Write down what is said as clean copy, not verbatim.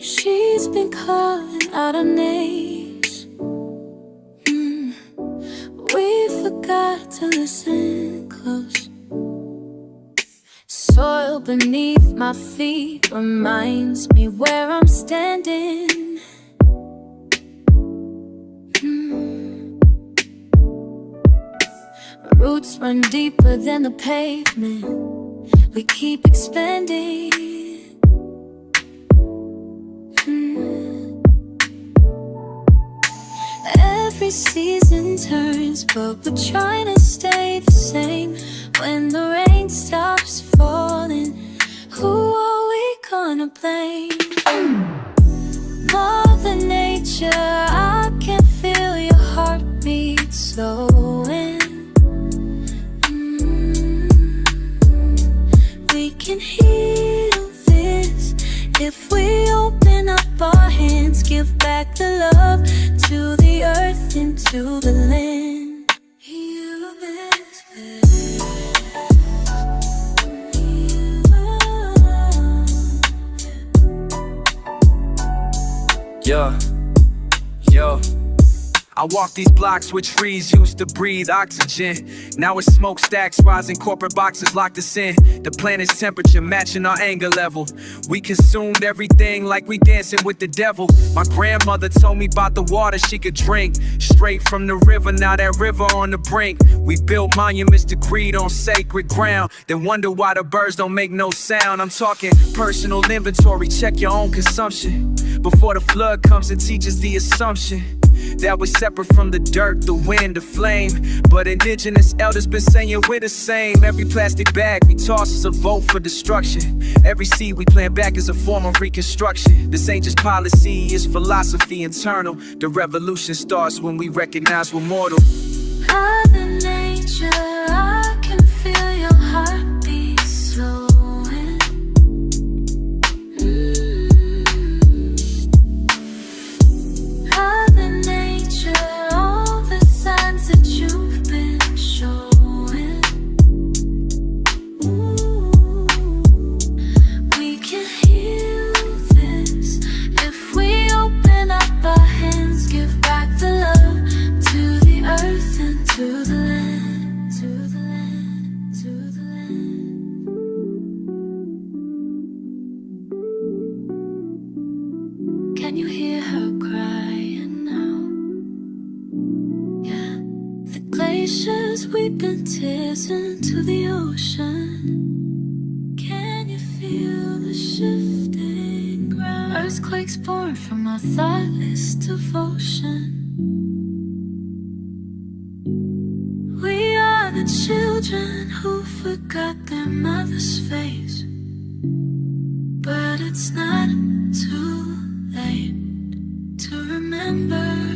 She's been calling out our names. We forgot to listen close. Soil beneath my feet reminds me where I'm standing. Roots run deeper than the pavement. We keep expanding. Every season turns, but we're trying to stay the same. When the rain stops falling, who are we gonna blame? Mother Nature, I can feel your heartbeat slowing. We can heal this if we open up our hands, give back the love to the earth and to the land. Heal this place. Yeah, yo. I walk these blocks where trees used to breathe oxygen. Now it's smokestacks rising, corporate boxes locked us in. The planet's temperature matching our anger level. We consumed everything like we dancing with the devil. My grandmother told me about the water she could drink straight from the river, now that river on the brink. We built monuments to greed on sacred ground, then wonder why the birds don't make no sound. I'm talking personal inventory, check your own consumption before the flood comes and teaches the assumption that we're separate from the dirt, the wind, the flame. But indigenous elders been saying we're the same. Every plastic bag we toss is a vote for destruction. Every seed we plant back is a form of reconstruction. This ain't just policy, it's philosophy internal. The revolution starts when we recognize we're mortal. Mother Nature, I can feel your heartbeat slowing. Mother Nature, all the signs that you've been showing. We can heal this if we open up our hands, give back the love to the earth and to the land, to the land, to the land. Can you hear her crying now? Yeah, the glaciers weeping tears into the ocean. Can you feel the shifting ground? Earthquakes born from our thoughtless devotion. We are the children who forgot their mother's face. But it's not too late to remember.